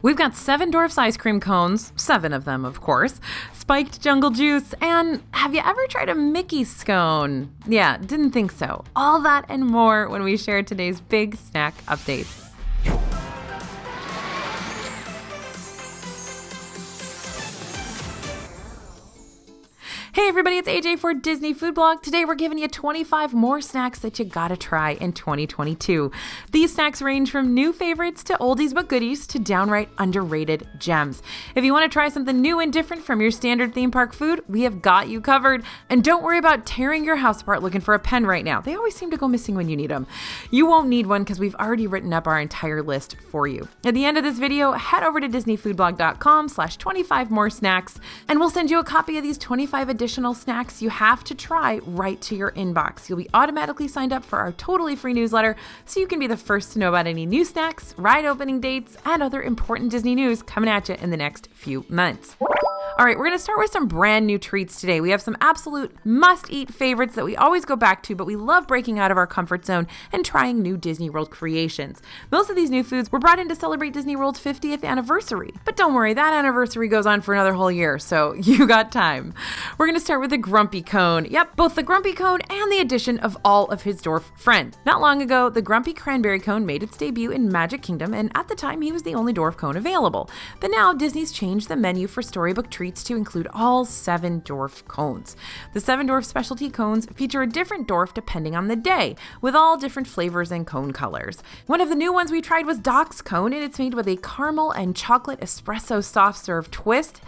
We've got 7 dwarfs ice cream cones, 7 of them, of course, spiked jungle juice, and have you ever tried a Mickey scone? Yeah, didn't think so. All that and more when we share today's big snack updates. Hey everybody, it's AJ for Disney Food Blog. Today we're giving you 25 more snacks that you gotta try in 2022. These snacks range from new favorites to oldies but goodies to downright underrated gems. If you want to try something new and different from your standard theme park food, we have got you covered. And don't worry about tearing your house apart looking for a pen right now. They always seem to go missing when you need them. You won't need one because we've already written up our entire list for you. At the end of this video, head over to disneyfoodblog.com/25 more snacks and we'll send you a copy of these 25 additional snacks you have to try right to your inbox. You'll be automatically signed up for our totally free newsletter so you can be the first to know about any new snacks, ride opening dates, and other important Disney news coming at you in the next few months. All right, we're going to start with some brand new treats today. We have some absolute must-eat favorites that we always go back to, but we love breaking out of our comfort zone and trying new Disney World creations. Most of these new foods were brought in to celebrate Disney World's 50th anniversary. But don't worry, that anniversary goes on for another whole year, so you got time. We're going to start with the Grumpy Cone. Yep, both the Grumpy Cone and the addition of all of his dwarf friends. Not long ago, the Grumpy Cranberry Cone made its debut in Magic Kingdom, and at the time, he was the only dwarf cone available. But now, Disney's changed the menu for Storybook treats to include all 7 dwarf cones. The 7 dwarf specialty cones feature a different dwarf depending on the day, with all different flavors and cone colors. One of the new ones we tried was Doc's Cone, and it's made with a caramel and chocolate espresso soft serve twist,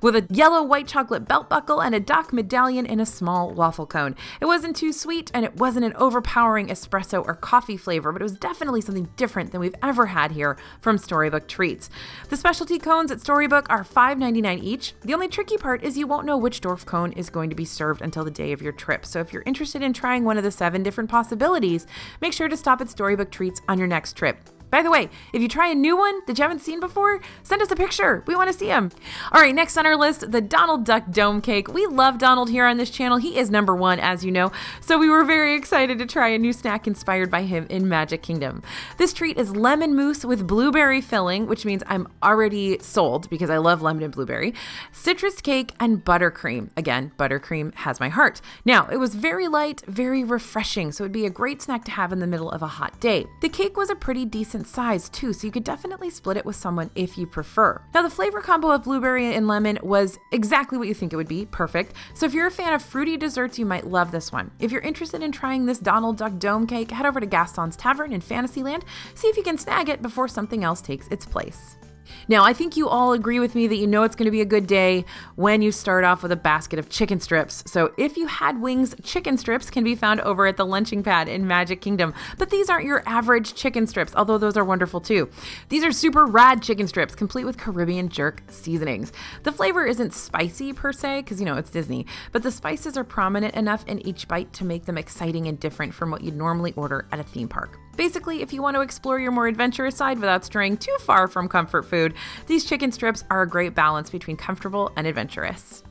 with a yellow white chocolate belt buckle and a Doc medallion in a small waffle cone. It wasn't too sweet, and it wasn't an overpowering espresso or coffee flavor, but it was definitely something different than we've ever had here from Storybook Treats. The specialty cones at Storybook are $5.99 each. The only tricky part is you won't know which dwarf cone is going to be served until the day of your trip. So if you're interested in trying one of the 7 different possibilities, make sure to stop at Storybook Treats on your next trip. By the way, if you try a new one that you haven't seen before, send us a picture. We want to see them. All right, next on our list, the Donald Duck Dome Cake. We love Donald here on this channel. He is number 1, as you know, so we were very excited to try a new snack inspired by him in Magic Kingdom. This treat is lemon mousse with blueberry filling, which means I'm already sold because I love lemon and blueberry, citrus cake, and buttercream. Again, buttercream has my heart. Now, it was very light, very refreshing, so it'd be a great snack to have in the middle of a hot day. The cake was a pretty decent size too, so you could definitely split it with someone if you prefer. Now, the flavor combo of blueberry and lemon was exactly what you think it would be, perfect. So if you're a fan of fruity desserts, you might love this one. If you're interested in trying this Donald Duck Dome Cake, head over to Gaston's Tavern in Fantasyland, see if you can snag it before something else takes its place. Now, I think you all agree with me that you know it's going to be a good day when you start off with a basket of chicken strips. So if you had wings, chicken strips can be found over at the lunching pad in Magic Kingdom. But these aren't your average chicken strips, although those are wonderful too. These are super rad chicken strips, complete with Caribbean jerk seasonings. The flavor isn't spicy per se, because it's Disney, but the spices are prominent enough in each bite to make them exciting and different from what you'd normally order at a theme park. Basically, if you want to explore your more adventurous side without straying too far from comfort food, these chicken strips are a great balance between comfortable and adventurous.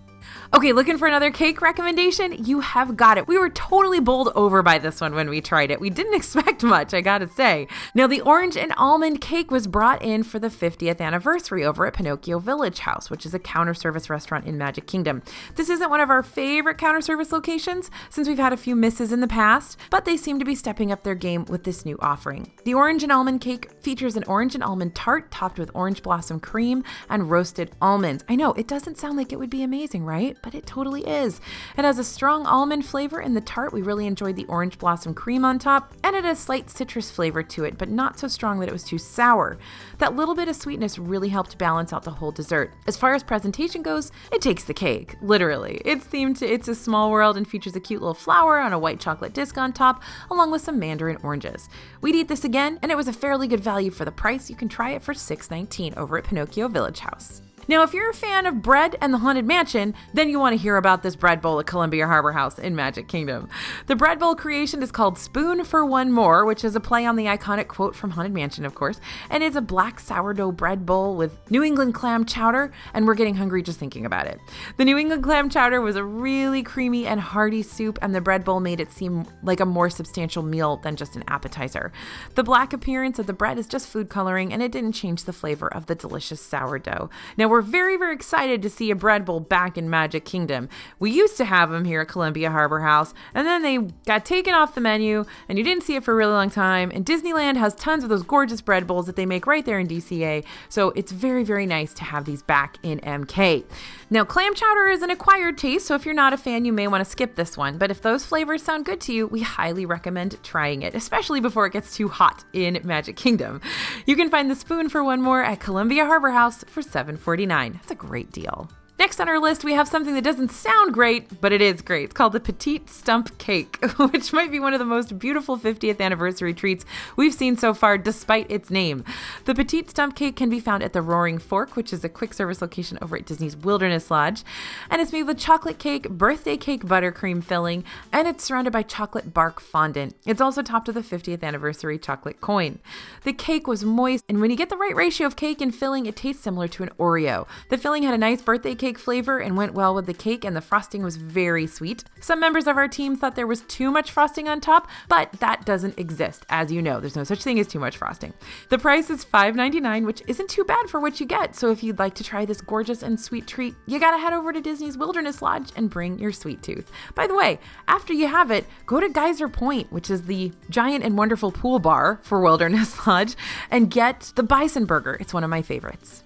Okay, looking for another cake recommendation? You have got it. We were totally bowled over by this one when we tried it. We didn't expect much, I gotta say. Now, the Orange-Almond Cake was brought in for the 50th anniversary over at Pinocchio Village House, which is a counter service restaurant in Magic Kingdom. This isn't one of our favorite counter service locations since we've had a few misses in the past, but they seem to be stepping up their game with this new offering. The Orange-Almond Cake features an orange and almond tart topped with orange blossom cream and roasted almonds. I know, it doesn't sound like it would be amazing, right? But it totally is. It has a strong almond flavor in the tart. We really enjoyed the orange blossom cream on top, and it has slight citrus flavor to it, but not so strong that it was too sour. That little bit of sweetness really helped balance out the whole dessert. As far as presentation goes, it takes the cake, literally. It's themed to It's a Small World and features a cute little flower on a white chocolate disc on top, along with some mandarin oranges. We'd eat this again, and it was a fairly good value for the price. You can try it for $6.19 over at Pinocchio Village House. Now, if you're a fan of bread and the Haunted Mansion, then you want to hear about this bread bowl at Columbia Harbor House in Magic Kingdom. The bread bowl creation is called Spoon for One More, which is a play on the iconic quote from Haunted Mansion, of course, and it's a black sourdough bread bowl with New England clam chowder, and we're getting hungry just thinking about it. The New England clam chowder was a really creamy and hearty soup, and the bread bowl made it seem like a more substantial meal than just an appetizer. The black appearance of the bread is just food coloring, and it didn't change the flavor of the delicious sourdough. Now, we're very, very excited to see a bread bowl back in Magic Kingdom. We used to have them here at Columbia Harbor House, and then they got taken off the menu, and you didn't see it for a really long time. And Disneyland has tons of those gorgeous bread bowls that they make right there in DCA, so it's very, very nice to have these back in MK. Now, clam chowder is an acquired taste, so if you're not a fan, you may want to skip this one. But if those flavors sound good to you, we highly recommend trying it, especially before it gets too hot in Magic Kingdom. You can find the Spoon for One More at Columbia Harbor House for $7.49. That's a great deal. Next on our list, we have something that doesn't sound great, but it is great. It's called the Petit Stump Cake, which might be one of the most beautiful 50th anniversary treats we've seen so far, despite its name. The Petit Stump Cake can be found at the Roaring Fork, which is a quick service location over at Disney's Wilderness Lodge. And it's made with chocolate cake, birthday cake buttercream filling, and it's surrounded by chocolate bark fondant. It's also topped with a 50th anniversary chocolate coin. The cake was moist, and when you get the right ratio of cake and filling, it tastes similar to an Oreo. The filling had a nice birthday cake flavor and went well with the cake, and the frosting was very sweet. Some members of our team thought there was too much frosting on top, but that doesn't exist. As you know, there's no such thing as too much frosting. The price is $5.99, which isn't too bad for what you get. So if you'd like to try this gorgeous and sweet treat, you gotta head over to Disney's Wilderness Lodge and bring your sweet tooth. By the way, after you have it, go to Geyser Point, which is the giant and wonderful pool bar for Wilderness Lodge, and get the bison burger. It's one of my favorites.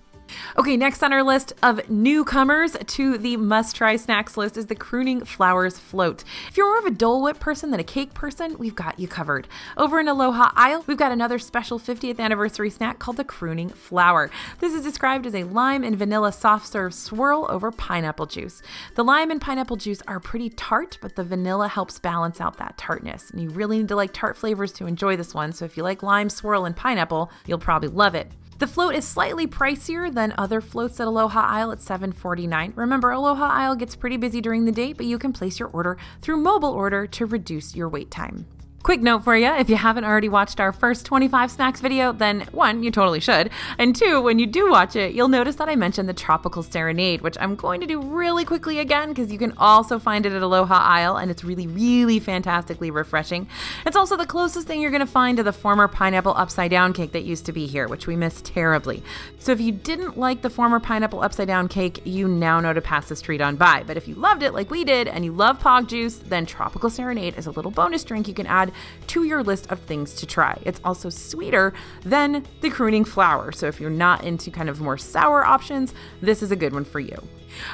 Okay, next on our list of newcomers to the must-try snacks list is the Crooning Flowers Float. If you're more of a Dole Whip person than a cake person, we've got you covered. Over in Aloha Isle, we've got another special 50th anniversary snack called the Crooning Flower. This is described as a lime and vanilla soft serve swirl over pineapple juice. The lime and pineapple juice are pretty tart, but the vanilla helps balance out that tartness. And you really need to like tart flavors to enjoy this one, so if you like lime, swirl, and pineapple, you'll probably love it. The float is slightly pricier than other floats at Aloha Isle at $7.49. Remember, Aloha Isle gets pretty busy during the day, but you can place your order through mobile order to reduce your wait time. Quick note for you, if you haven't already watched our first 25 snacks video, then 1, you totally should, and 2, when you do watch it, you'll notice that I mentioned the Tropical Serenade, which I'm going to do really quickly again because you can also find it at Aloha Isle, and it's really, really fantastically refreshing. It's also the closest thing you're going to find to the former pineapple upside down cake that used to be here, which we miss terribly. So if you didn't like the former pineapple upside down cake, you now know to pass this treat on by. But if you loved it like we did, and you love Pog Juice, then Tropical Serenade is a little bonus drink you can add to your list of things to try. It's also sweeter than the Crooning Flower, so if you're not into kind of more sour options, this is a good one for you.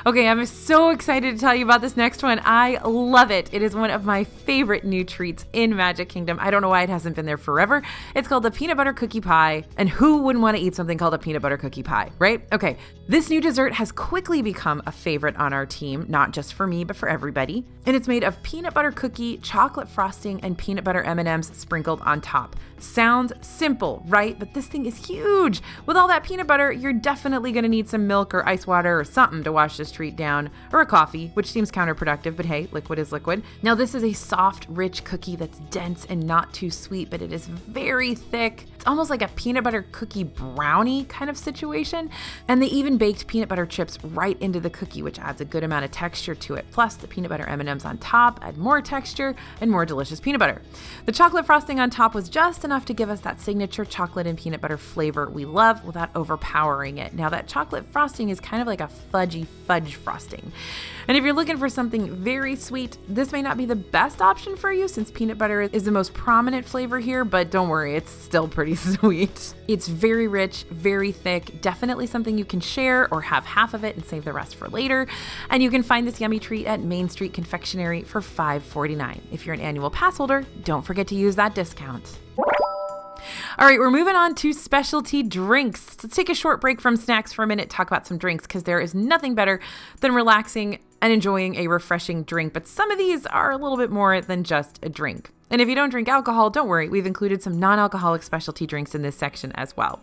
Okay, I'm so excited to tell you about this next one. I love it. It is one of my favorite new treats in Magic Kingdom. I don't know why it hasn't been there forever. It's called the peanut butter cookie pie. And who wouldn't want to eat something called a peanut butter cookie pie, right? Okay, this new dessert has quickly become a favorite on our team, not just for me, but for everybody. And it's made of peanut butter cookie, chocolate frosting, and peanut butter M&Ms sprinkled on top. Sounds simple, right? But this thing is huge. With all that peanut butter, you're definitely going to need some milk or ice water or something to wash this treat down, or a coffee, which seems counterproductive, but hey, liquid is liquid. Now, this is a soft, rich cookie that's dense and not too sweet, but it is very thick. It's almost like a peanut butter cookie brownie kind of situation. And they even baked peanut butter chips right into the cookie, which adds a good amount of texture to it. Plus, the peanut butter M&Ms on top add more texture and more delicious peanut butter. The chocolate frosting on top was just enough to give us that signature chocolate and peanut butter flavor we love without overpowering it. Now, that chocolate frosting is kind of like a fudgy fudge frosting. And if you're looking for something very sweet, this may not be the best option for you since peanut butter is the most prominent flavor here, but don't worry, it's still pretty sweet. It's very rich, very thick, definitely something you can share or have half of it and save the rest for later. And you can find this yummy treat at Main Street Confectionery for $5.49. If you're an annual pass holder, don't forget to use that discount. All right, we're moving on to specialty drinks. Let's take a short break from snacks for a minute, talk about some drinks, because there is nothing better than relaxing and enjoying a refreshing drink. But some of these are a little bit more than just a drink. And if you don't drink alcohol, don't worry, we've included some non-alcoholic specialty drinks in this section as well.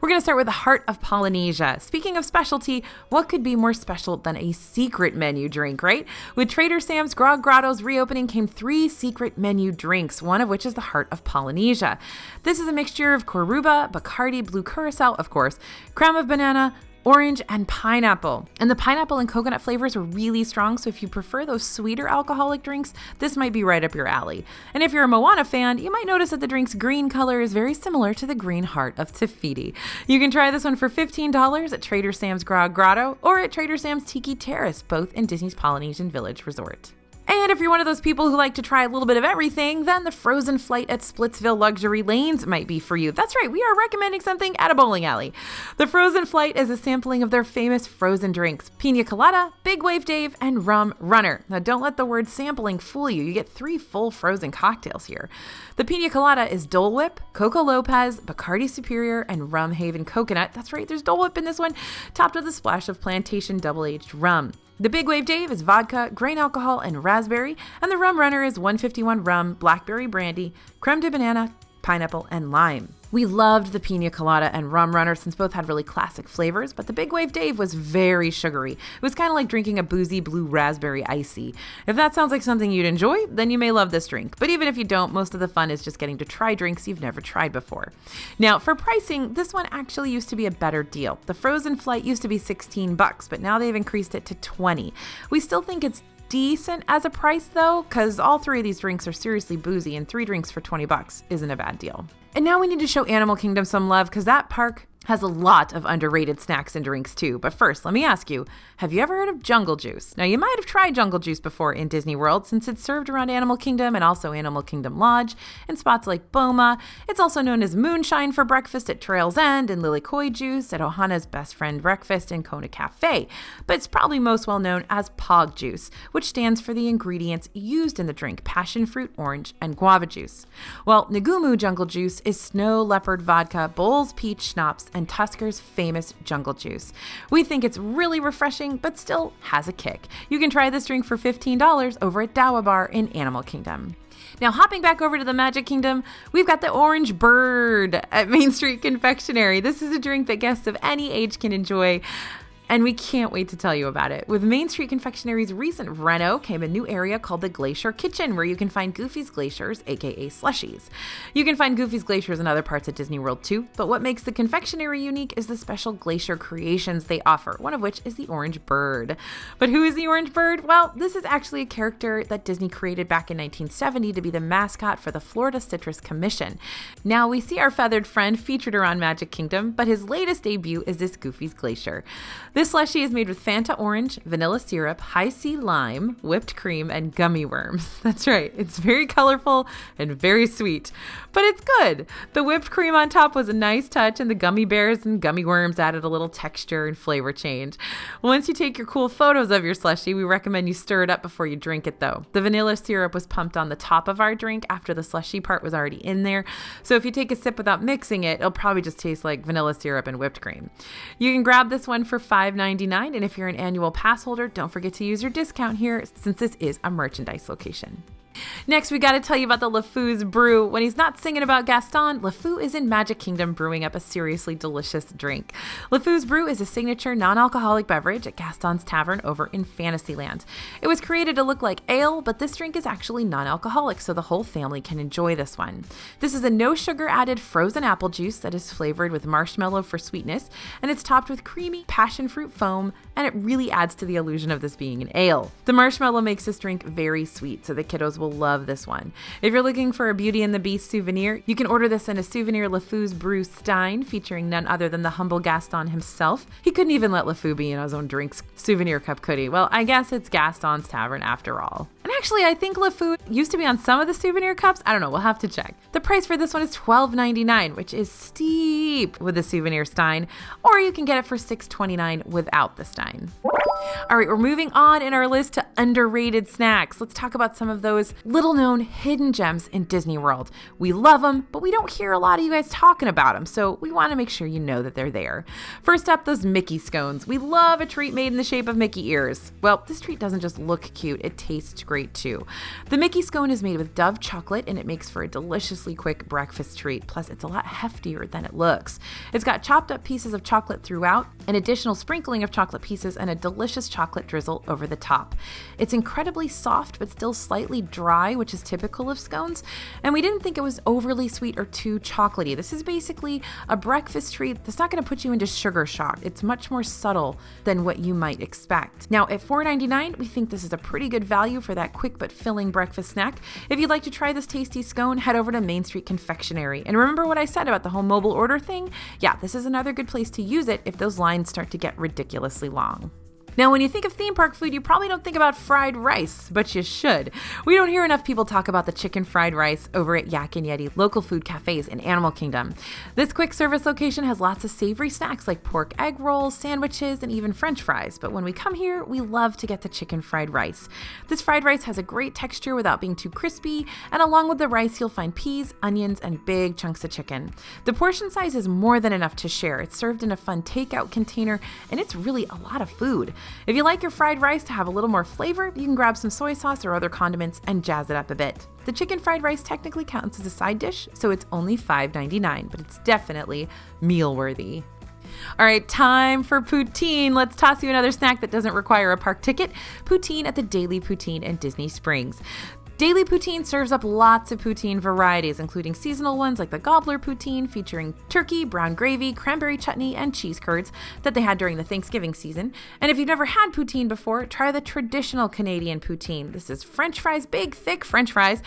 We're going to start with the heart of Polynesia. Speaking of specialty, what could be more special than a secret menu drink, right? With Trader Sam's Grog Grotto's reopening came 3 secret menu drinks, one of which is the heart of Polynesia. This is a mixture of Coruba, Bacardi, Blue Curacao, of course, crème of banana, orange, and pineapple. And the pineapple and coconut flavors are really strong, so if you prefer those sweeter alcoholic drinks, this might be right up your alley. And if you're a Moana fan, you might notice that the drink's green color is very similar to the green heart of Te Fiti. You can try this one for $15 at Trader Sam's Grog Grotto or at Trader Sam's Tiki Terrace, both in Disney's Polynesian Village Resort. And if you're one of those people who like to try a little bit of everything, then the frozen flight at Splitsville Luxury Lanes might be for you. That's right, we are recommending something at a bowling alley. The frozen flight is a sampling of their famous frozen drinks, Pina Colada, Big Wave Dave, and Rum Runner. Now don't let the word sampling fool you. You get 3 full frozen cocktails here. The Pina Colada is Dole Whip, Coco Lopez, Bacardi Superior, and Rum Haven Coconut. That's right, there's Dole Whip in this one, topped with a splash of plantation double-aged rum. The Big Wave Dave is vodka, grain alcohol, and raspberry, and the Rum Runner is 151 rum, blackberry brandy, creme de banana, pineapple, and lime. We loved the Pina Colada and Rum Runner since both had really classic flavors, but the Big Wave Dave was very sugary. It was kind of like drinking a boozy blue raspberry icy. If that sounds like something you'd enjoy, then you may love this drink. But even if you don't, most of the fun is just getting to try drinks you've never tried before. Now, for pricing, this one actually used to be a better deal. The frozen flight used to be $16, but now they've increased it to $20. We still think it's decent as a price though, because all 3 of these drinks are seriously boozy, and 3 drinks for $20 isn't a bad deal. And now we need to show Animal Kingdom some love, because that park has a lot of underrated snacks and drinks too. But first, let me ask you, have you ever heard of Jungle Juice? Now, you might have tried Jungle Juice before in Disney World, since it's served around Animal Kingdom and also Animal Kingdom Lodge in spots like Boma. It's also known as Moonshine for breakfast at Trail's End, and Lilikoi Juice at Ohana's Best Friend Breakfast in Kona Cafe. But it's probably most well known as Pog Juice, which stands for the ingredients used in the drink: passion fruit, orange, and guava juice. Well, Ngumu Jungle Juice is snow leopard vodka, Bowls peach schnapps, and Tusker's famous jungle juice. We think it's really refreshing, but still has a kick. You can try this drink for $15 over at Dawa Bar in Animal Kingdom. Now, hopping back over to the Magic Kingdom, we've got the Orange Bird at Main Street Confectionery. This is a drink that guests of any age can enjoy, and we can't wait to tell you about it. With Main Street Confectionery's recent reno came a new area called the Glacier Kitchen, where you can find Goofy's Glaciers, aka slushies. You can find Goofy's Glaciers in other parts of Disney World too, but what makes the confectionery unique is the special glacier creations they offer, one of which is the Orange Bird. But who is the Orange Bird? Well, this is actually a character that Disney created back in 1970 to be the mascot for the Florida Citrus Commission. Now, we see our feathered friend featured around Magic Kingdom, but his latest debut is this Goofy's Glacier. This slushie is made with Fanta orange, vanilla syrup, high C lime, whipped cream, and gummy worms. That's right, it's very colorful and very sweet, but it's good. The whipped cream on top was a nice touch, and the gummy bears and gummy worms added a little texture and flavor change. Once you take your cool photos of your slushie, we recommend you stir it up before you drink it though. The vanilla syrup was pumped on the top of our drink after the slushie part was already in there, so if you take a sip without mixing it, it'll probably just taste like vanilla syrup and whipped cream. You can grab this one for $5.99, and if you're an annual pass holder, don't forget to use your discount here, since this is a merchandise location. Next, we got to tell you about the LeFou's Brew. When he's not singing about Gaston, LeFou is in Magic Kingdom brewing up a seriously delicious drink. LeFou's Brew is a signature non-alcoholic beverage at Gaston's Tavern over in Fantasyland. It was created to look like ale, but this drink is actually non-alcoholic, so the whole family can enjoy this one. This is a no-sugar added frozen apple juice that is flavored with marshmallow for sweetness, and it's topped with creamy passion fruit foam, and it really adds to the illusion of this being an ale. The marshmallow makes this drink very sweet, so the kiddos will love this one. If you're looking for a Beauty and the Beast souvenir, you can order this in a souvenir LeFou's Brew Stein featuring none other than the humble Gaston himself. He couldn't even let LeFou be in his own drink's souvenir cup, could he? Well, I guess it's Gaston's Tavern after all. And actually, I think LeFou used to be on some of the souvenir cups. I don't know, we'll have to check. The price for this one is $12.99, which is steep with the souvenir Stein, or you can get it for $6.29 without the Stein. All right, we're moving on in our list to underrated snacks. Let's talk about some of those little-known hidden gems in Disney World. We love them, but we don't hear a lot of you guys talking about them, so we want to make sure you know that they're there. First up, those Mickey scones. We love a treat made in the shape of Mickey ears. Well, this treat doesn't just look cute, it tastes great too. The Mickey scone is made with Dove chocolate, and it makes for a deliciously quick breakfast treat. Plus, it's a lot heftier than it looks. It's got chopped up pieces of chocolate throughout, an additional sprinkling of chocolate pieces, and a delicious chocolate drizzle over the top. It's incredibly soft, but still slightly dry, which is typical of scones. And we didn't think it was overly sweet or too chocolatey. This is basically a breakfast treat that's not going to put you into sugar shock. It's much more subtle than what you might expect. Now, at $4.99, we think this is a pretty good value for that quick but filling breakfast snack. If you'd like to try this tasty scone, head over to Main Street Confectionery. And remember what I said about the whole mobile order thing? Yeah, this is another good place to use it if those lines start to get ridiculously long. Now, when you think of theme park food, you probably don't think about fried rice, but you should. We don't hear enough people talk about the chicken fried rice over at Yak and Yeti, local food cafes in Animal Kingdom. This quick service location has lots of savory snacks like pork egg rolls, sandwiches, and even French fries. But when we come here, we love to get the chicken fried rice. This fried rice has a great texture without being too crispy, and along with the rice, you'll find peas, onions, and big chunks of chicken. The portion size is more than enough to share. It's served in a fun takeout container, and it's really a lot of food. If you like your fried rice to have a little more flavor, you can grab some soy sauce or other condiments and jazz it up a bit. The chicken fried rice technically counts as a side dish, so it's only $5.99, but it's definitely meal worthy. All right, time for Poutine. Let's toss you another snack that doesn't require a park ticket. Poutine at the Daily Poutine in Disney Springs. Daily Poutine serves up lots of poutine varieties, including seasonal ones like the Gobbler Poutine, featuring turkey, brown gravy, cranberry chutney, and cheese curds that they had during the Thanksgiving season. And if you've never had poutine before, try the traditional Canadian poutine. This is French fries, big, thick French fries,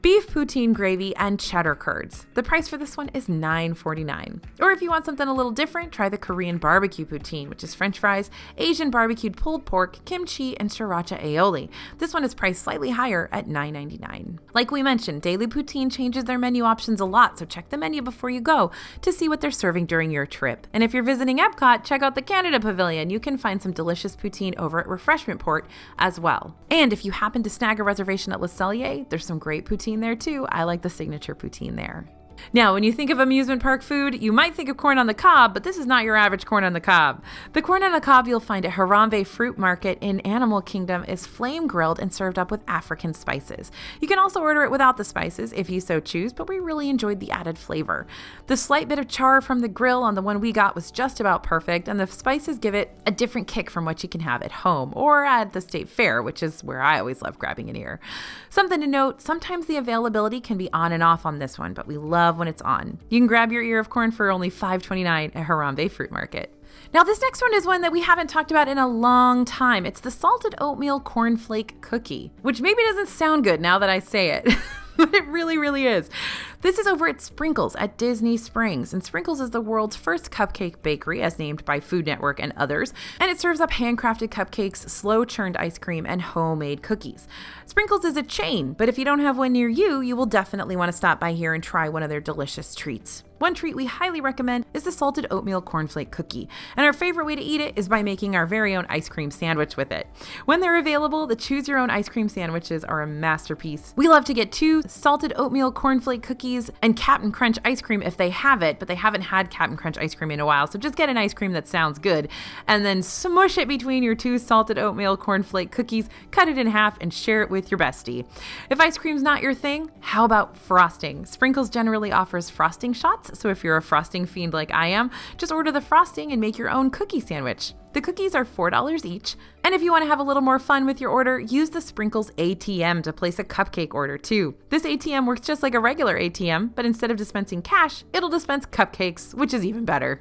beef poutine gravy, and cheddar curds. The price for this one is $9.49. Or if you want something a little different, try the Korean barbecue poutine, which is French fries, Asian barbecued pulled pork, kimchi, and sriracha aioli. This one is priced slightly higher at $9.99. Like we mentioned, Daily Poutine changes their menu options a lot, so check the menu before you go to see what they're serving during your trip. And if you're visiting Epcot, check out the Canada Pavilion. You can find some delicious poutine over at Refreshment Port as well. And if you happen to snag a reservation at Le Cellier, there's some great poutine there too. I like the signature poutine there. Now, when you think of amusement park food, you might think of corn on the cob, but this is not your average corn on the cob. The corn on the cob you'll find at Harambe Fruit Market in Animal Kingdom is flame grilled and served up with African spices. You can also order it without the spices if you so choose, but we really enjoyed the added flavor. The slight bit of char from the grill on the one we got was just about perfect, and the spices give it a different kick from what you can have at home or at the state fair, which is where I always love grabbing an ear. Something to note, sometimes the availability can be on and off on this one, but we love when it's on. You can grab your ear of corn for only $5.29 at Harambe Fruit Market. Now, this next one is one that we haven't talked about in a long time. It's the salted oatmeal cornflake cookie, which maybe doesn't sound good now that I say it, but it really, really is. This is over at Sprinkles at Disney Springs, and Sprinkles is the world's first cupcake bakery, as named by Food Network and others, and it serves up handcrafted cupcakes, slow-churned ice cream, and homemade cookies. Sprinkles is a chain, but if you don't have one near you, you will definitely want to stop by here and try one of their delicious treats. One treat we highly recommend is the salted oatmeal cornflake cookie, and our favorite way to eat it is by making our very own ice cream sandwich with it. When they're available, the choose your own ice cream sandwiches are a masterpiece. We love to get 2 salted oatmeal cornflake cookies and Captain Crunch ice cream if they have it, but they haven't had Captain Crunch ice cream in a while, so just get an ice cream that sounds good, and then smush it between your 2 salted oatmeal cornflake cookies, cut it in half, and share it with your bestie. If ice cream's not your thing, how about frosting? Sprinkles generally offers frosting shots, so if you're a frosting fiend like I am, just order the frosting and make your own cookie sandwich. The cookies are $4 each, and if you want to have a little more fun with your order, use the Sprinkles ATM to place a cupcake order too. This ATM works just like a regular ATM, but instead of dispensing cash, it'll dispense cupcakes, which is even better.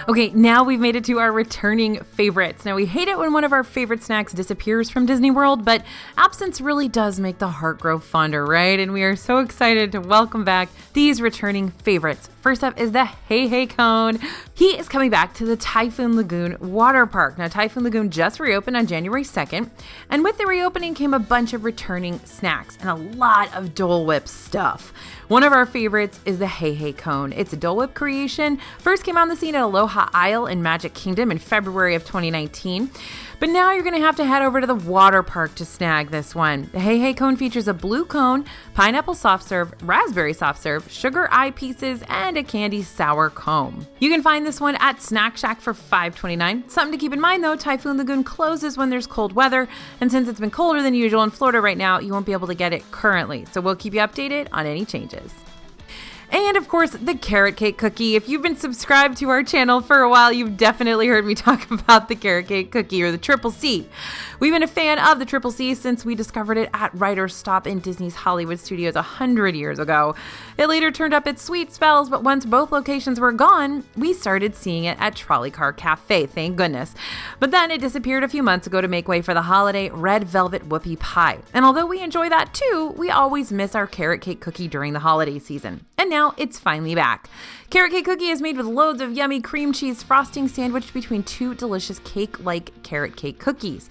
Okay, now we've made it to our returning favorites. Now, we hate it when one of our favorite snacks disappears from Disney World, but absence really does make the heart grow fonder, right? And we are so excited to welcome back these returning favorites. First up is the Hei Hei Cone. He is coming back to the Typhoon Lagoon Water Park. Now, Typhoon Lagoon just reopened on January 2nd, and with the reopening came a bunch of returning snacks and a lot of Dole Whip stuff. One of our favorites is the Hei Hei Cone. It's a Dole Whip creation. First came on the scene at Aloha Isle in Magic Kingdom in February of 2019. But now you're going to have to head over to the water park to snag this one. The Hei Hei Cone features a blue cone, pineapple soft serve, raspberry soft serve, sugar eye pieces, and a candy sour cone. You can find this one at Snack Shack for $5.29. Something to keep in mind though, Typhoon Lagoon closes when there's cold weather, and since it's been colder than usual in Florida right now, you won't be able to get it currently. So we'll keep you updated on any changes. And of course, the carrot cake cookie. If you've been subscribed to our channel for a while, you've definitely heard me talk about the carrot cake cookie, or the Triple C. We've been a fan of the Triple C since we discovered it at Writer's Stop in Disney's Hollywood Studios 100 years ago. It later turned up its sweet spells, but once both locations were gone, we started seeing it at Trolley Car Cafe, thank goodness. But then it disappeared a few months ago to make way for the holiday red velvet whoopie pie. And although we enjoy that too, we always miss our carrot cake cookie during the holiday season. And now it's finally back. Carrot cake cookie is made with loads of yummy cream cheese frosting sandwiched between two delicious cake-like carrot cake cookies.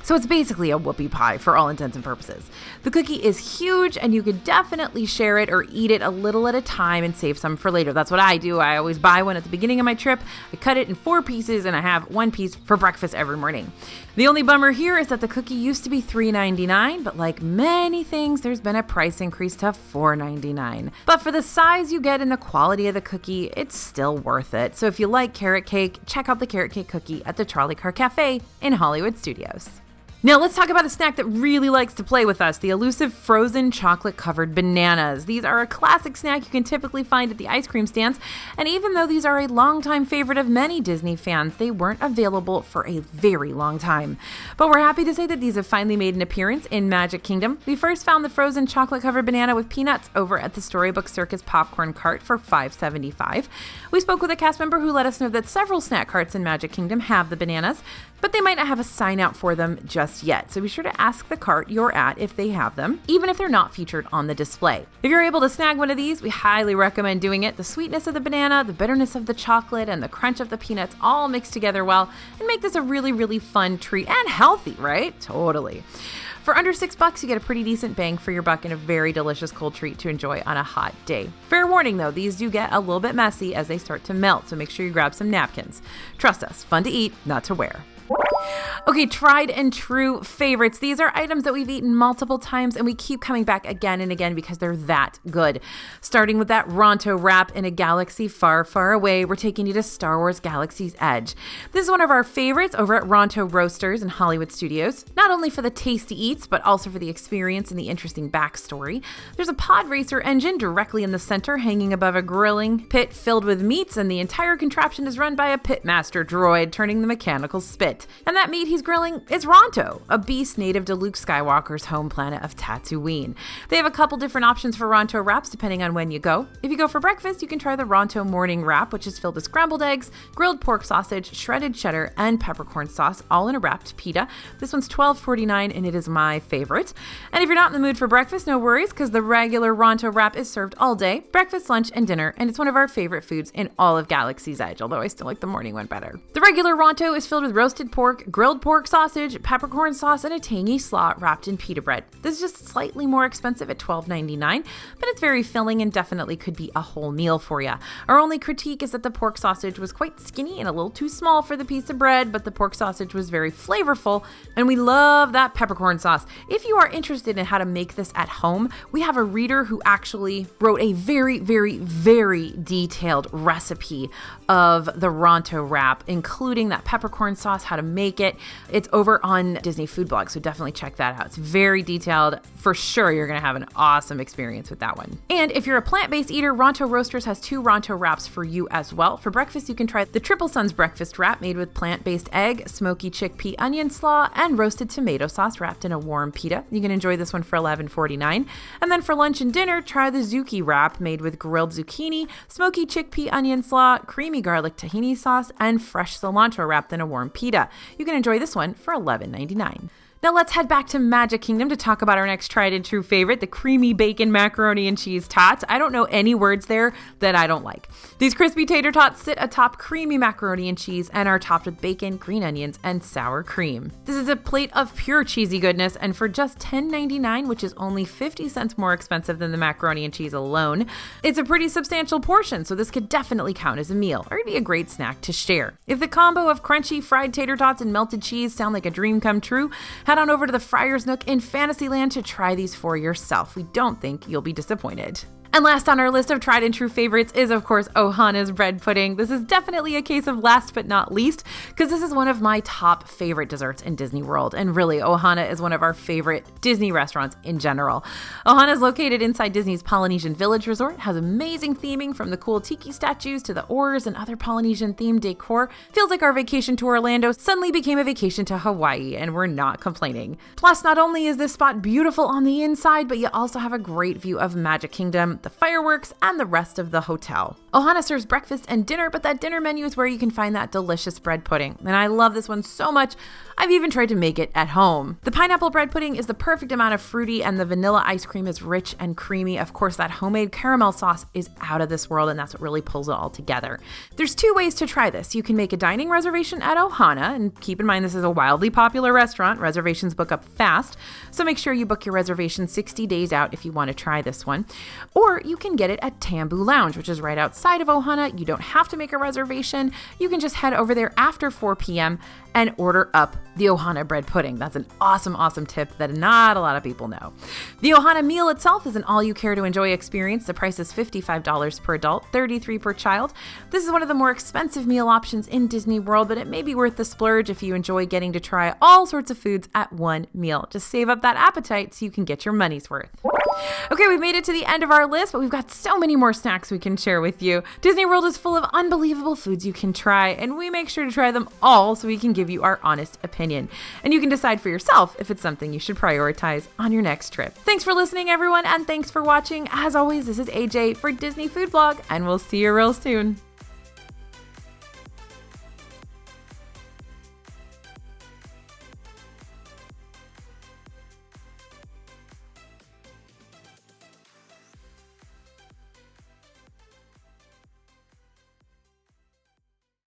So it's basically a whoopie pie for all intents and purposes. The cookie is huge and you could definitely share it or eat it a little at a time and save some for later. That's what I do. I always buy one at the beginning of my trip. I cut it in 4 pieces and I have 1 piece for breakfast every morning. The only bummer here is that the cookie used to be $3.99, but like many things, there's been a price increase to $4.99. But for the size you get and the quality of the cookie, it's still worth it. So if you like carrot cake, check out the carrot cake cookie at the Trolley Car Cafe in Hollywood Studios. Now let's talk about a snack that really likes to play with us, the elusive frozen chocolate-covered bananas. These are a classic snack you can typically find at the ice cream stands, and even though these are a longtime favorite of many Disney fans, they weren't available for a very long time. But we're happy to say that these have finally made an appearance in Magic Kingdom. We first found the frozen chocolate-covered banana with peanuts over at the Storybook Circus popcorn cart for $5.75. We spoke with a cast member who let us know that several snack carts in Magic Kingdom have the bananas, but they might not have a sign out for them just yet. So be sure to ask the cart you're at if they have them, even if they're not featured on the display. If you're able to snag one of these, we highly recommend doing it. The sweetness of the banana, the bitterness of the chocolate, and the crunch of the peanuts all mix together well and make this a really, really fun treat and healthy, right? Totally. For under $6, you get a pretty decent bang for your buck and a very delicious cold treat to enjoy on a hot day. Fair warning though, these do get a little bit messy as they start to melt, so make sure you grab some napkins. Trust us, fun to eat, not to wear. Okay, tried and true favorites. These are items that we've eaten multiple times and we keep coming back again and again because they're that good. Starting with that Ronto Wrap in a galaxy far, far away, we're taking you to Star Wars Galaxy's Edge. This is one of our favorites over at Ronto Roasters in Hollywood Studios, not only for the tasty eats, but also for the experience and the interesting backstory. There's a pod racer engine directly in the center hanging above a grilling pit filled with meats, and the entire contraption is run by a pitmaster droid turning the mechanical spit. And that meat he's grilling is Ronto, a beast native to Luke Skywalker's home planet of Tatooine. They have a couple different options for Ronto wraps depending on when you go. If you go for breakfast, you can try the Ronto morning wrap, which is filled with scrambled eggs, grilled pork sausage, shredded cheddar, and peppercorn sauce, all in a wrapped pita. This one's $12.49 and it is my favorite. And if you're not in the mood for breakfast, no worries, because the regular Ronto wrap is served all day, breakfast, lunch, and dinner, and it's one of our favorite foods in all of Galaxy's Edge, although I still like the morning one better. The regular Ronto is filled with roasted pork, grilled pork sausage, peppercorn sauce, and a tangy slaw wrapped in pita bread. This is just slightly more expensive at $12.99, but it's very filling and definitely could be a whole meal for you. Our only critique is that the pork sausage was quite skinny and a little too small for the piece of bread, but the pork sausage was very flavorful, and we love that peppercorn sauce. If you are interested in how to make this at home, we have a reader who actually wrote a very, very, very detailed recipe of the Ronto wrap, including that peppercorn sauce, how to make it. It's over on Disney Food Blog, so definitely check that out. It's very detailed. For sure, you're going to have an awesome experience with that one. And if you're a plant-based eater, Ronto Roasters has 2 Ronto wraps for you as well. For breakfast, you can try the Triple Suns breakfast wrap made with plant-based egg, smoky chickpea onion slaw, and roasted tomato sauce wrapped in a warm pita. You can enjoy this one for $11.49. And then for lunch and dinner, try the Zucchi wrap made with grilled zucchini, smoky chickpea onion slaw, creamy garlic tahini sauce, and fresh cilantro wrapped in a warm pita. You can enjoy this one for $11.99. Now let's head back to Magic Kingdom to talk about our next tried and true favorite, the creamy bacon macaroni and cheese tots. I don't know any words there that I don't like. These crispy tater tots sit atop creamy macaroni and cheese and are topped with bacon, green onions, and sour cream. This is a plate of pure cheesy goodness, and for just $10.99, which is only 50 cents more expensive than the macaroni and cheese alone, it's a pretty substantial portion, so this could definitely count as a meal, or it'd be a great snack to share. If the combo of crunchy fried tater tots and melted cheese sound like a dream come true, head on over to the Friar's Nook in Fantasyland to try these for yourself. We don't think you'll be disappointed. And last on our list of tried and true favorites is, of course, Ohana's bread pudding. This is definitely a case of last but not least, because this is one of my top favorite desserts in Disney World. And really, Ohana is one of our favorite Disney restaurants in general. Ohana is located inside Disney's Polynesian Village Resort, has amazing theming from the cool tiki statues to the oars and other Polynesian-themed decor. Feels like our vacation to Orlando suddenly became a vacation to Hawaii, and we're not complaining. Plus, not only is this spot beautiful on the inside, but you also have a great view of Magic Kingdom, the fireworks, and the rest of the hotel. Ohana serves breakfast and dinner, but that dinner menu is where you can find that delicious bread pudding. And I love this one so much, I've even tried to make it at home. The pineapple bread pudding is the perfect amount of fruity, and the vanilla ice cream is rich and creamy. Of course, that homemade caramel sauce is out of this world, and that's what really pulls it all together. There's two ways to try this. You can make a dining reservation at Ohana, and keep in mind this is a wildly popular restaurant. Reservations book up fast, so make sure you book your reservation 60 days out if you want to try this one. Or you can get it at Tambu Lounge, which is right outside of Ohana. You don't have to make a reservation. You can just head over there after 4 p.m. and order up the Ohana bread pudding. That's an awesome, awesome tip that not a lot of people know. The Ohana meal itself is an all-you-care-to-enjoy experience. The price is $55 per adult, $33 per child. This is one of the more expensive meal options in Disney World, but it may be worth the splurge if you enjoy getting to try all sorts of foods at one meal. Just save up that appetite so you can get your money's worth. Okay, we've made it to the end of our list, but we've got so many more snacks we can share with you. Disney World is full of unbelievable foods you can try, and we make sure to try them all so we can give you our honest opinion. And you can decide for yourself if it's something you should prioritize on your next trip. Thanks for listening, everyone, and thanks for watching. As always, this is AJ for Disney Food Blog, and we'll see you real soon.